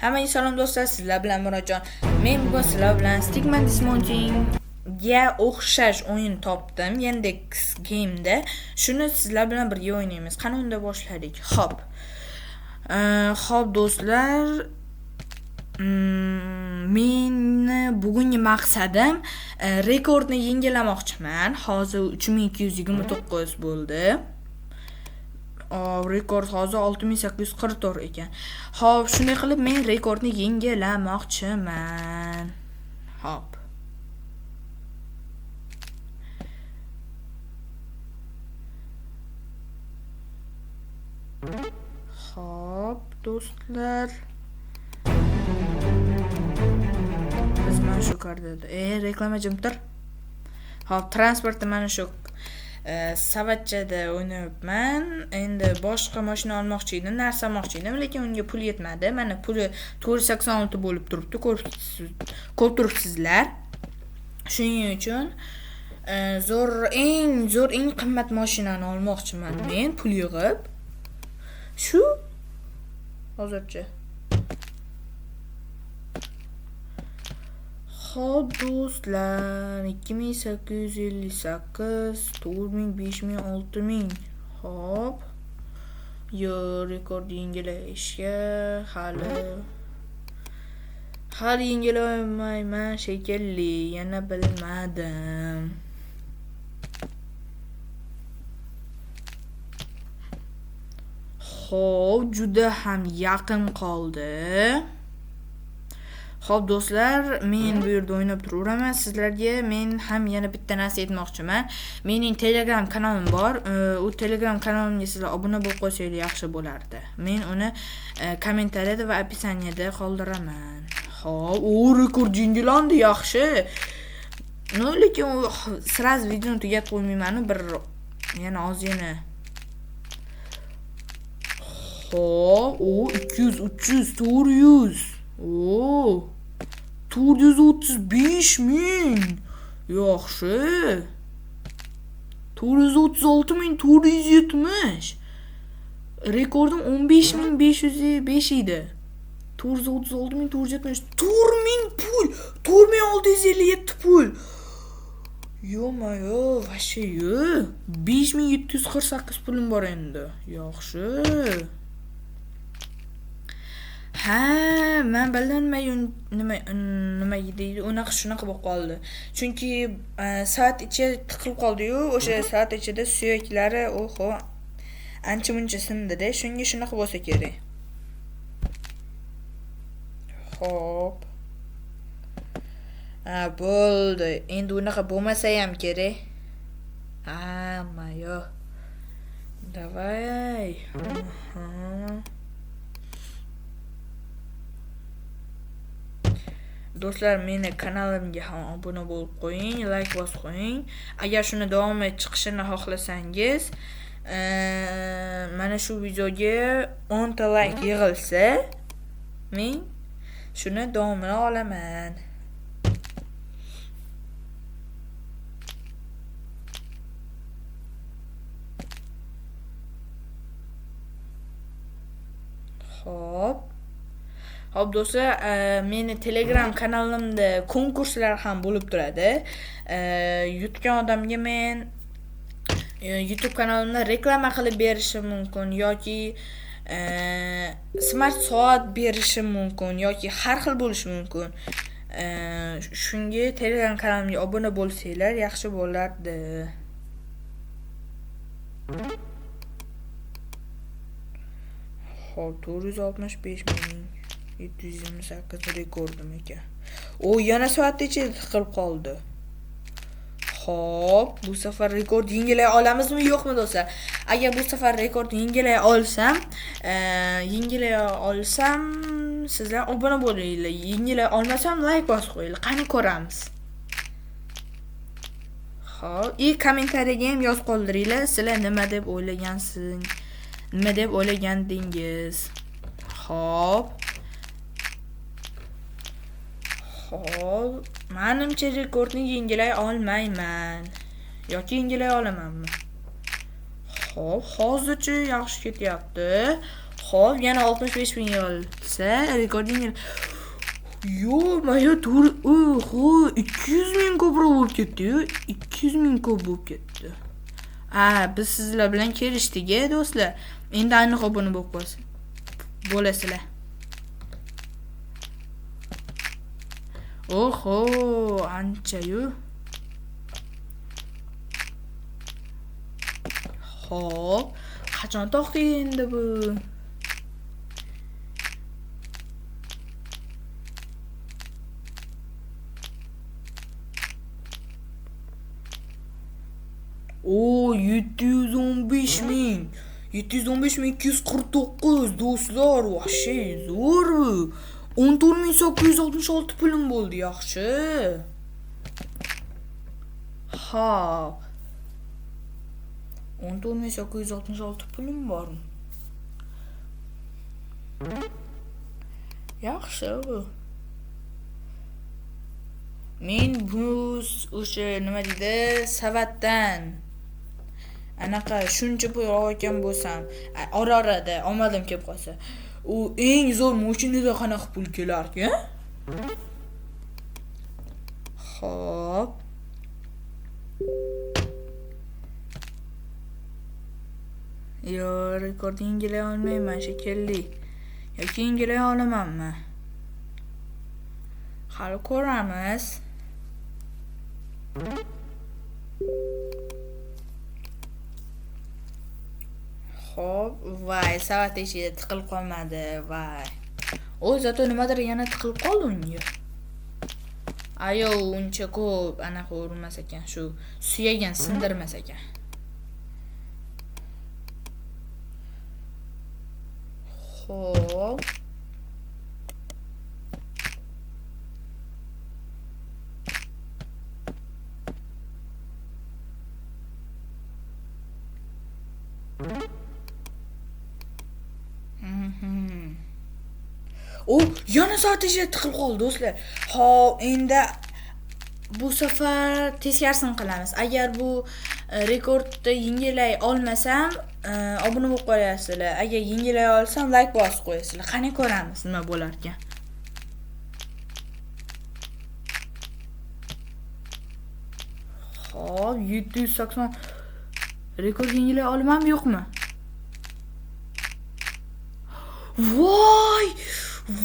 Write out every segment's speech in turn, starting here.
Hammaga salom do'stlar, sizlar bilan Murodjon. Men bugun sizlar bilan Stickman Dismounting ga o'xshash o'yin topdim. Yandex Game'da. Shuni sizlar bilan birga o'ynaymiz. Qani unda boshladik. Xo'p. Xo'p do'stlar, meni bugungi maqsadim rekordni yangilamoqchiman. Hozir 3229 bo'ldi. Rekord hozir 6844 ekan. Xo'p, shunday qilib men rekordni yangilamoqchiman. Xo'p. Xo'p, do'stlar. Biz mana shu kardada. Reklama jimtir. Xo'p, transportda mana shu savatchada o'ynayapman. Endi boshqa mashina olmoqchi edim, narsa olmoqchi edim, lekin unga pul yetmadi. Mana puli 486 bo'lib turibdi. Ko'rib turibsizlar. Shuning uchun eng qimmat mashinani olmoqchiman men pul yig'ib. Shu hozircha. Xo'p do'stlar, 2858, 4000, 5000, 6000. Xo'p. Yo, rekord yangilashga hali yangilolmayman shekilli, yana bilmadim. Xo'p, juda ham yaqin qoldi. Xo'p do'stlar, men bu yerda o'ynab turaveraman. Sizlarga men ham yana bitta narsa aytmoqchiman. Mening Telegram kanalim bor. U Telegram kanalimga sizlar obuna bo'lib qo'ysangiz yaxshi bo'lardi. Men uni kommentariyada va opisaniyada qoldiraman. Xo'p, rekord yangilandi, yaxshi. Lekin sraz videoni tugatib qo'ymayman, bir yana ozgina. Xo'p, 200, 300, 400. 435 ming. Yaxshi. 436.470. Rekordim 15.505 edi. 436.470. 4000 pul. 4657 pul. Yo-mayo, vashe yo. 5748 pulim bor endi. Yaxshi. Men bilmayman nima deydi, shunaqa bo'lib qoldi. Chunki soat ichida tiqilib qoldi-yu, o'sha soat ichida suyaklari ancha-muncha sindi-da, shunga shunaqa bo'lsa kerak. Xo'p. Bo'ldi. Endi unaqa bo'lmasa ham kerak. Mayo. Davay. Do'stlar, meni kanalimga ham obuna bo'lib qo'ying, like bosib qo'ying. Agar shuni davom etib chiqishini xohlasangiz, mana shu videoga 10 ta like yig'ilsa, men shuni davomini olaman. Xo'p do'stlar, meni Telegram kanalimda konkurslar ham bo'lib turadi. Yutgan odamga men YouTube kanalimda reklama qilib berishim mumkin yoki smart soat berishim mumkin yoki har xil bo'lishi mumkin. Shunga Telegram kanalimga obuna bo'lsanglar yaxshi bo'lardi. Xo'p, 465.728 rekordim ekan. Yana soat ichida tiqilib qoldi. Xo'p, bu safar rekord yangilay olamizmi, yo'qmi do'stlar? Agar bu safar rekord yangilay olsam, sizlar obuna bo'linglar. Yangilay olmasam like bosib qo'yinglar. Qani ko'ramiz. Xo'p, kommentariyaga ham yozib qoldiringlar. Sizlar nima deb o'ylagandingiz? Xo'p, menimcha rekordni yangilay olmayman. Yoki yangilay olamanmi? Xo'p, hozircha yaxshi ketyapti. Xo'p, yana 65.000 olsa, rekording yo, mana to'g'ri. Oho, 200.000 ko'proq bo'lib ketdi-yu. 200.000 ko'p bo'lib ketdi. Biz sizlar bilan kelishdik-a, do'stlar. Endi aniq obuna bo'lib qolsin. Bo'lasizlar. Oho, ancha-yu. Xo'p, qachon to'xtaydi endi bu? O 715.000. 715.249 do'stlar, vahshe zo'r bu. 14.866 pulim bo'ldi, yaxshi. Ha. 14.866 pulim bor. Yaxshi bu. Men bu o'sha nima deydi, savatdan anaqa shuncha pul olgan bo'lsam, orada omadim kelib qolsa, u eng zo'r mashinada qanaqa pul kelarkan? Xo'p. Yo, rekordni yengilay olmayman shekilli. Yoki yengilay olamanmi? Hali ko'ramiz. Xo'p, voy, savat ichida tiqilib qolmadi, voy. Zato nimadir yana tiqilib qoldi unga. Ayo, uncha ko'p anaqa urmas ekan, shu suyagan sindirmas ekan. Xo'p. Yana soat ichida tiqilib qoldi do'stlar. Xo'p, endi bu safar teskarisini qilamiz. Agar bu rekordni yengilay olmasam, obuna bo'lib qo'yasizlar. Agar yengilay olsam, like bosib qo'yasizlar. Qani ko'ramiz nima bo'lar ekan. Xo'p, 780 rekord yengilay olamanmi, yo'qmi? Voy!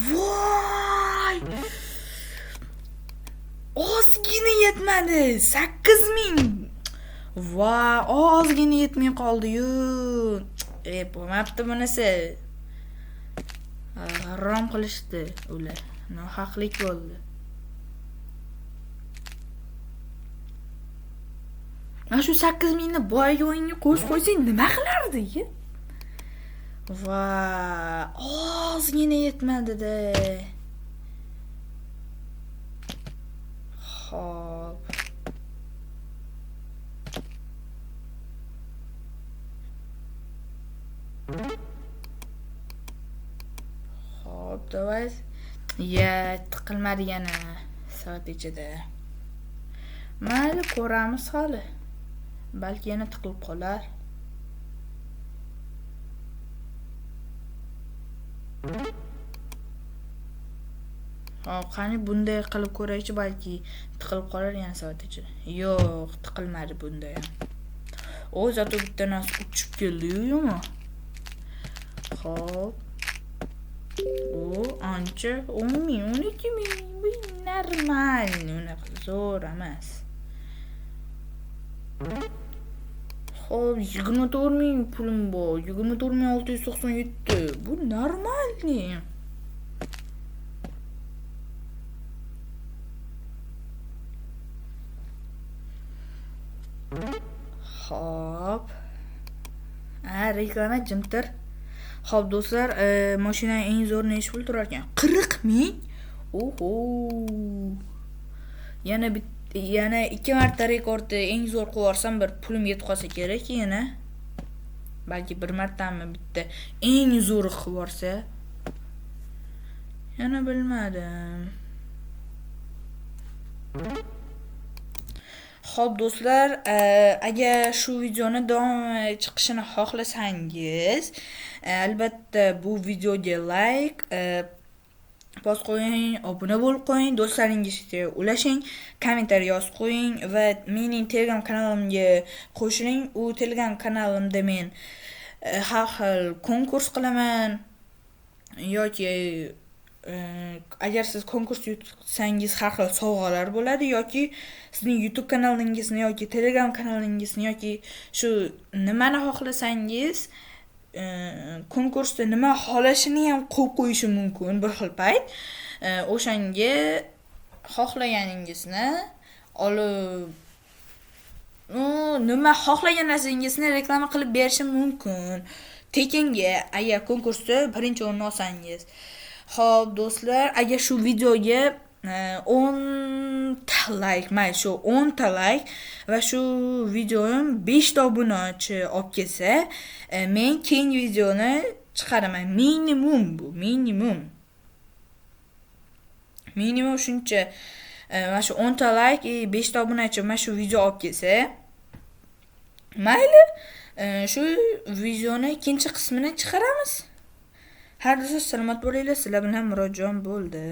Voy! Ozgina yetmadi. 8.000. Voy, ozgina yetmay qoldi-yu. Bo'lmabdi bunisi. Harom qilishdi ular. Nohaqlik bo'ldi. Mana shu 8.000 ni boyga o'yinga qo'shib qo'ysang nima qilardi? Voy, ozgina yetmadi-da. Xo'p. Xo'p, davay. Tiqilmadi yana soat ichida. Mayli, ko'ramiz hali. Balki yana tiqilib qolar. Qani bunday qilib ko'raychi, balki tiqilib qolar yana soat ichida. Yo'q, tiqilmadi bunda ham. Zato bitta narsa uchib keldi-yu, yo'qmi? Xo'p. Ancha 10.000, 12.000, bu normal, unaqa zo'r emas. Xo'p, 24.000 pulim bor. 24.697. Bu normalni. Xo'p. Reklama jimtir. Xo'p do'stlar, mashina eng zo'r necha pul turar ekan? 40.000. Oho. Yana 2 marta rekordni eng zo'r qo'yarsam bir pulim yetib qolsa kerak yana. Balki bir martami bitta eng zo'ri qilib borsa. Yana bilmadim. Xo'p do'stlar, agar shu videoni davom chiqishini xohlasangiz, albatta bu videoga like bosib qo'ying, obuna bo'lib qo'ying, do'stlaringizga ulashing, kommentariy yozib qo'ying va mening Telegram kanalimga qo'shiling. U Telegram kanalimda men har xil konkurs qilaman yoki agar siz konkurs yutsangiz har xil sovg'alar bo'ladi yoki sizning YouTube kanalingizni yoki Telegram kanalingizni yoki shu nimani xohlasangiz konkursda nima xohlashini ham qo'yib qo'yishi mumkin bir xil payt. O'shanga xohlaganingizni olib nima xohlagan narsangizni reklama qilib berishim mumkin. Tekinga agar konkursda birinchi o'rinni olsangiz. Xo'p do'stlar, agar shu videoga 10 ta like, mayli shu 10 ta like va shu videoim 5 ta obunachi olib kelsa, men keyingi videoni chiqaraman. Minimum bu, minimum shuncha. Mana shu 10 ta like, 5 ta obunachi mana shu video olib kelsa, mayli, shu videoni ikkinchi qismini chiqaramiz. Har do'stlar salomat bo'linglar. Sizlar bilan Murodjon bo'ldi.